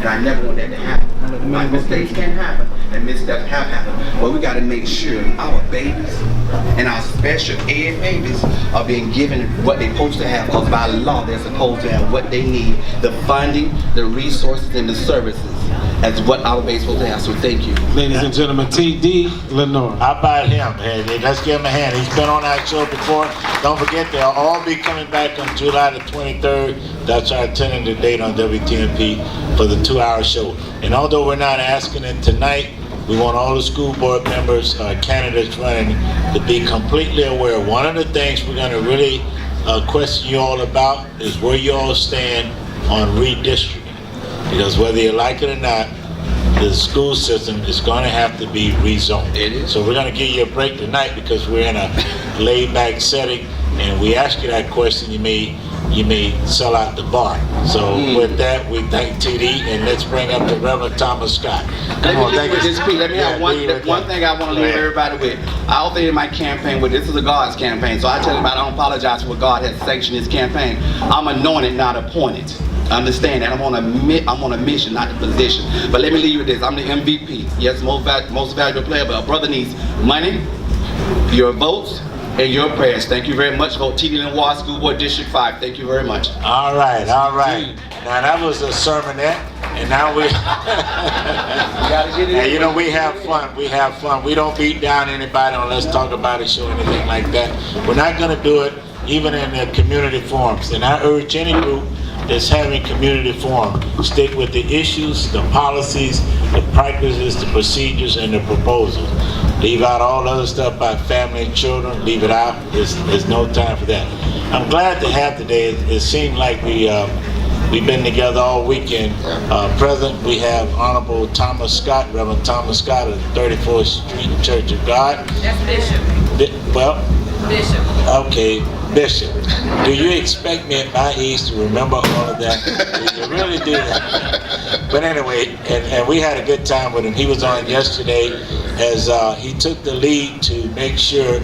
And I never want that to happen. Like mistakes can happen, and missteps have happened. But we got to make sure our babies and our special ed babies are being given what they're supposed to have, because by law they're supposed to have what they need, the funding, the resources, and the services. That's what our base supposed to have. So thank you. Ladies and gentlemen, T.D. Lenore. How about him? Hey, let's give him a hand. He's been on our show before. Don't forget, they'll all be coming back on July the 23rd. That's our tentative date on WTMP for the 2-hour show. And although we're not asking it tonight, we want all the school board members, candidates running, to be completely aware. One of the things we're going to really question you all about is where you all stand on redistricting. Because whether you like it or not, the school system is going to have to be rezoned. It is. So we're going to give you a break tonight because we're in a laid-back setting, and we ask you that question, you may sell out the bar. So with that, we thank TD, and let's bring up the Reverend Thomas Scott. Come on, thank you. Let me have one thing I want to leave everybody with. I don't think in my campaign, this is a God's campaign, so I tell everybody I don't apologize for what God has sanctioned his campaign. I'm anointed, not appointed. Understand that I'm on a mission, not the position. But let me leave you with this. I'm the MVP. Yes, most valuable player, but a brother needs money, your votes, and your prayers. Thank you very much. Vote T.D. Lenore, School Board District 5. Thank you very much. All right. Now that was a sermonette, and now we and you know, we have fun. We don't beat down anybody or let's talk about it, show anything like that. We're not going to do it even in the community forums. And I urge any group that's having community forum, stick with the issues, the policies, the practices, the procedures, and the proposals. Leave out all the other stuff about family and children, leave it out. There's no time for that. I'm glad to have today. It seemed like we've been together all weekend. Present, we have Honorable Thomas Scott, Reverend Thomas Scott of the 34th Street Church of God. That's Bishop. Bishop. Okay, Bishop. Do you expect me at my age to remember all of that? Do you really do that? But anyway, and we had a good time with him. He was on yesterday as he took the lead to make sure,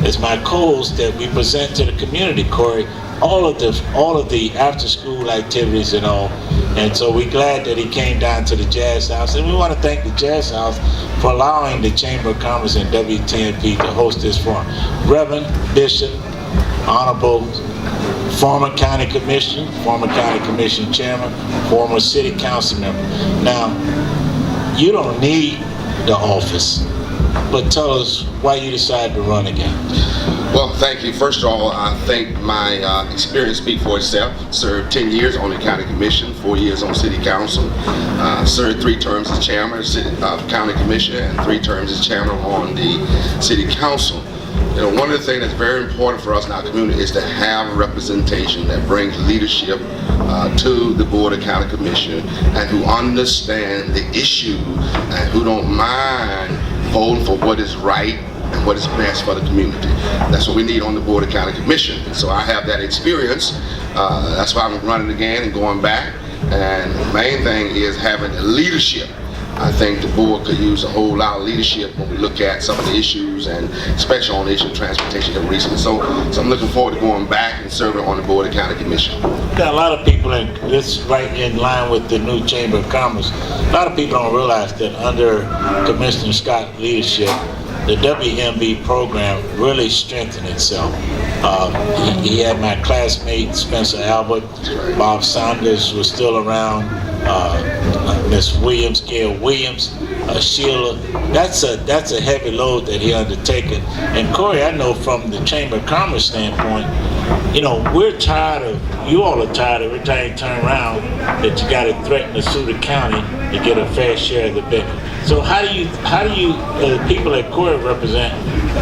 as my co-host, that we present to the community, Corey, all of the after-school activities and all. And so we're glad that he came down to the Jazz House. And we want to thank the Jazz House for allowing the Chamber of Commerce and WTNP to host this forum. Reverend, Bishop, Honorable former County Commissioner, former County Commission Chairman, former City Council member. Now, you don't need the office, but tell us why you decided to run again. Well, thank you. First of all, I think my experience speaks for itself. Served 10 years on the County Commission, 4 years on City Council. Served 3 terms as Chairman of County Commission and 3 terms as Chairman on the City Council. You know, one of the things that's very important for us in our community is to have representation that brings leadership to the Board of County Commission and who understand the issue and who don't mind voting for what is right and what is best for the community. That's what we need on the Board of County Commission. And so I have that experience. That's why I'm running again and going back. And the main thing is having the leadership. I think the board could use a whole lot of leadership when we look at some of the issues, and especially on the issue of transportation and recently. So I'm looking forward to going back and serving on the Board of County Commission. Got a lot of people, and this right in line with the new Chamber of Commerce, a lot of people don't realize that under Commissioner Scott's leadership, the WMB program really strengthened itself. He had my classmate Spencer Albert, Bob Saunders was still around, Miss Williams, Gail Williams, Sheila. That's a heavy load that he undertaken. And Corey, I know from the Chamber of Commerce standpoint, you know, we're tired of, you all are tired of every time you turn around that you got to threaten to sue the county to get a fair share of the benefit. So how do you people that Corey represent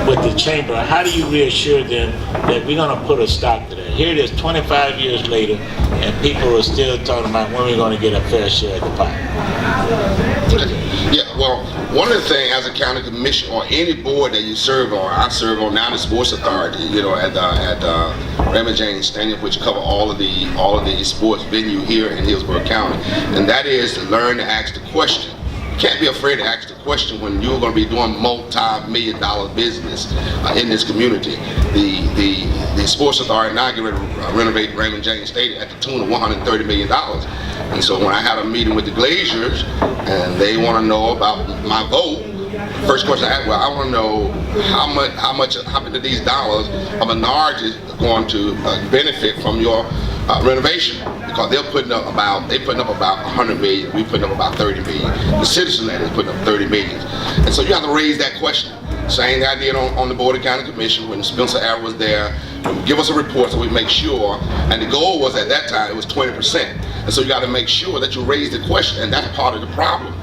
with the chamber, how do you reassure them that we're going to put a stop to that? Here it is 25 years later, and people are still talking about when we're going to get a fair share of the pie. Yeah, well, one of the things as a county commission or any board that you serve on, I serve on now the sports authority, you know, at Raymond James Stadium, which cover all of the sports venue here in Hillsborough County, and that is to learn to ask the question. You can't be afraid to ask the question when you're going to be doing multi-million-dollar business in this community. The Sports Authority now get ready to renovate Raymond James Stadium at the tune of $130 million. And so when I had a meeting with the Glaziers and they want to know about my vote, first question I asked, well, I want to know how many of these dollars a minority is going to benefit from your renovation, because they're putting up about 100 million. We putting up about 30 million. The citizen that is putting up 30 million, and so you have to raise that question. Same thing I did on the Board of County Commission when Spencer Arrow was there. Give us a report so we make sure, and the goal was at that time it was 20%, and so you got to make sure that you raise the question, and that's part of the problem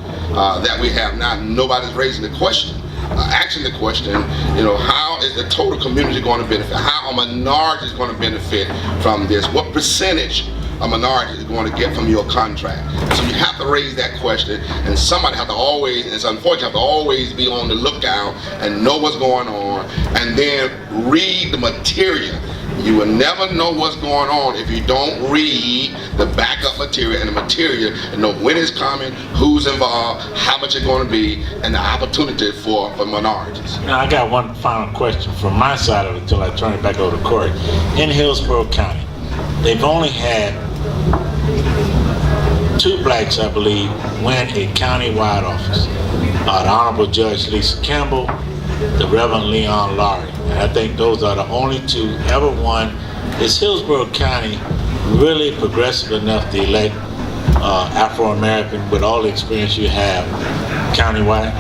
that we have now. Nobody's raising the question. Asking the question, how is the total community going to benefit? How are minorities going to benefit from this? What percentage of minorities is going to get from your contract? So you have to raise that question, and somebody have to always, and it's unfortunate, have to always be on the lookout and know what's going on, and then read the material. You will never know what's going on if you don't read the backup material and the material and know when it's coming, who's involved, how much it's going to be, and the opportunity for minorities. Now, I got one final question from my side of it until I turn it back over to Corey. In Hillsborough County, they've only had 2 blacks, I believe, win a county-wide office. The Honorable Judge Lisa Campbell, the Reverend Leon Laurie. And I think those are the only 2 ever won. Is Hillsborough County really progressive enough to elect Afro-American with all the experience you have countywide?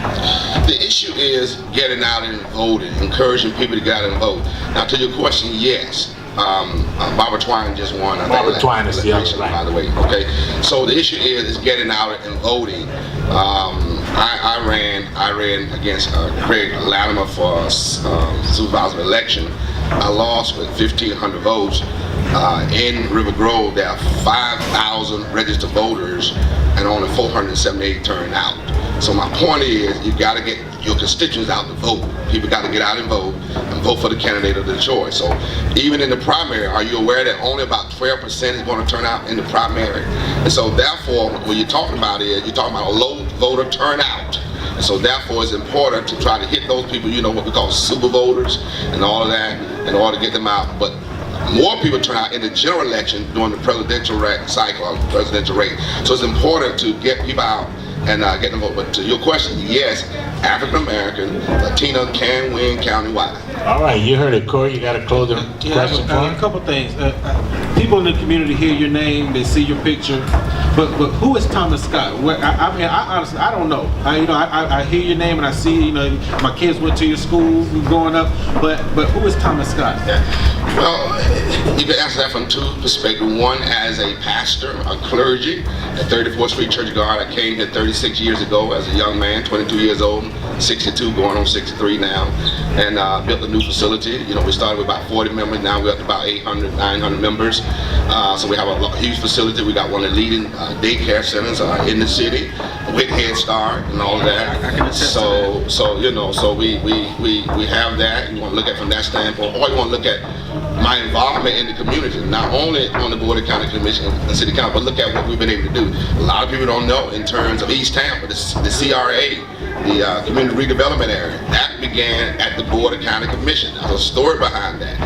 The issue is getting out and voting, encouraging people to get out and vote. Now, to your question, yes. Barbara Twine just won. Barbara Twine is the other, by the way. Okay, so the issue is getting out and voting. I ran against Craig Latimer for supervisor election. I lost with 1,500 votes. In River Grove, there are 5,000 registered voters and only 478 turned out. So my point is, you got to get your constituents out to vote. People got to get out and vote for the candidate of their choice. So even in the primary, are you aware that only about 12% is going to turn out in the primary? And so therefore, what you're talking about a low voter turnout. And so therefore, it's important to try to hit those people, what we call super voters and all of that, in order to get them out. But more people turn out in the general election during the presidential cycle, or presidential race. So it's important to get people out and get them vote. But to your question, yes, African American, Latina can win countywide. All right, you heard it, Corey. You got a closing question for him? A couple things. People in the community hear your name, they see your picture, but who is Thomas Scott? I honestly, I don't know. I hear your name and I see, my kids went to your school growing up, but who is Thomas Scott? Well, you can answer that from 2 perspectives. One, as a pastor, a clergy at 34th Street Church of God. I came here 36 years ago as a young man, 22 years old, 62, going on 63 now, and built a new facility. We started with about 40 members. Now we're up to about 800, 900 members. So we have a huge facility. We got one of the leading daycare centers in the city with Head Start and all of that. I can attest to that. So we have that. You want to look at it from that standpoint, or you want to look at my involvement in the community, not only on the Board of County Commission and City Council, but look at what we've been able to do. A lot of people don't know in terms of East Tampa, the CRA, the Community Redevelopment Area, that began at the Board of County Commission. There's a story behind that,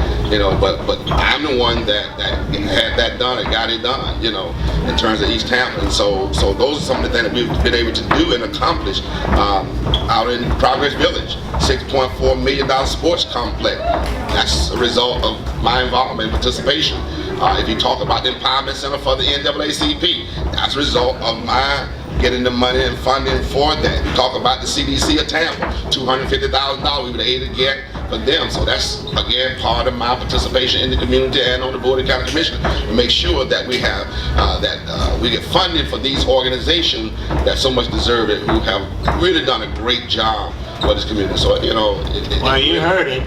but I'm the one that had that done and got it done, in terms of East Tampa. And so those are some of the things that we've been able to do and accomplish out in Progress Village, $6.4 million sports complex. That's a result of my involvement and participation. If you talk about the Empowerment Center for the NAACP, that's a result of my getting the money and funding for that. We talk about the CDC of Tampa, $250,000 we were able to get for them. So that's, again, part of my participation in the community and on the Board of County Commission to make sure that we have, we get funding for these organizations that so much deserve it, who have really done a great job for this community. So, well, you heard it.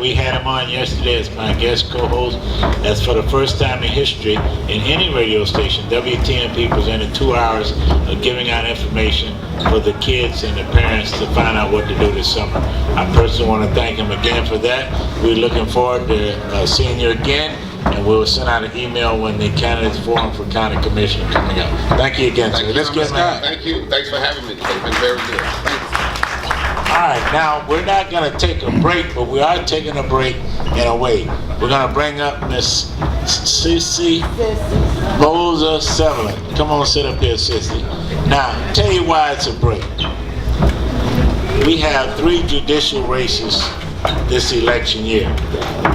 We had him on yesterday as my guest co-host. That's for the first time in history in any radio station. WTMP presented 2 hours of giving out information for the kids and the parents to find out what to do this summer. I personally want to thank him again for that. We're looking forward to seeing you again, and we'll send out an email when the candidates forum for county commission are coming up. Thank you again, sir. Thank you. Thank you. Thanks for having me today. It's been very good. Thanks. right, now, we're not gonna take a break, but we are taking a break in a way. We're gonna bring up Miss Sissy Boza Severland. Come on, sit up here, Sissy. Now, tell you why it's a break. We have 3 judicial races this election year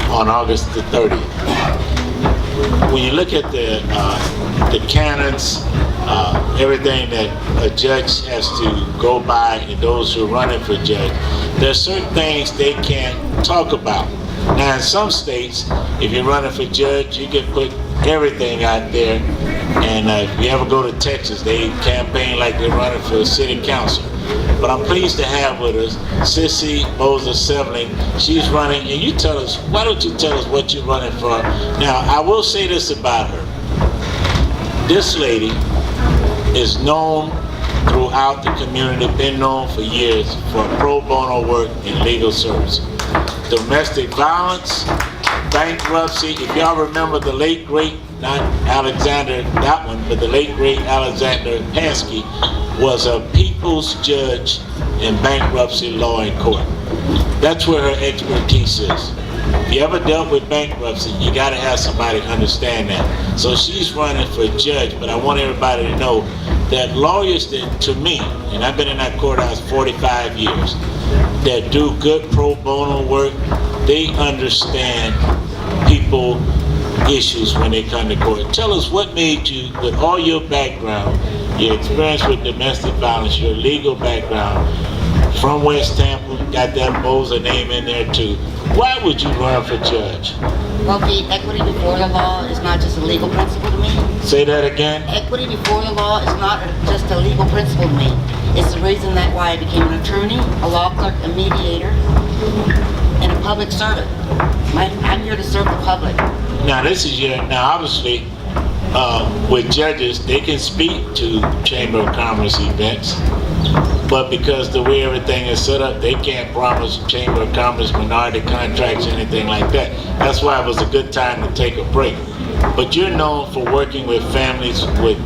on August the 30th. When you look at the canons, everything that a judge has to go by, and those who are running for judge, there are certain things they can't talk about. Now, in some states, if you're running for judge, you can put everything out there. And if you ever go to Texas, they campaign like they're running for city council. But I'm pleased to have with us Sissy Boza Severland. She's running, and you tell us, why don't you tell us what you're running for? Now, I will say this about her. This lady is known throughout the community, been known for years for pro bono work in legal service. Domestic violence, bankruptcy. If y'all remember the late great, not Alexander, that one, but the late great Alexander Pansky was a people's judge in bankruptcy law in court. That's where her expertise is. If you ever dealt with bankruptcy, you gotta have somebody understand that. So she's running for judge, but I want everybody to know that lawyers that, to me, and I've been in that courthouse 45 years, that do good pro bono work, they understand people issues when they come to court. Tell us what made you, with all your background, your experience with domestic violence, your legal background, from West Tampa, got that Boza name in there too. Why would you run for judge? Well, the equity before the law is not just a legal principle to me. Say that again. Equity before the law is not just a legal principle to me. It's the reason that why I became an attorney, a law clerk, a mediator, and a public servant. I'm here to serve the public. Now this is now obviously with judges, they can speak to Chamber of Commerce events, but because the way everything is set up, they can't promise Chamber of Commerce minority contracts or anything like that. That's why it was a good time to take a break. But you're known for working with families with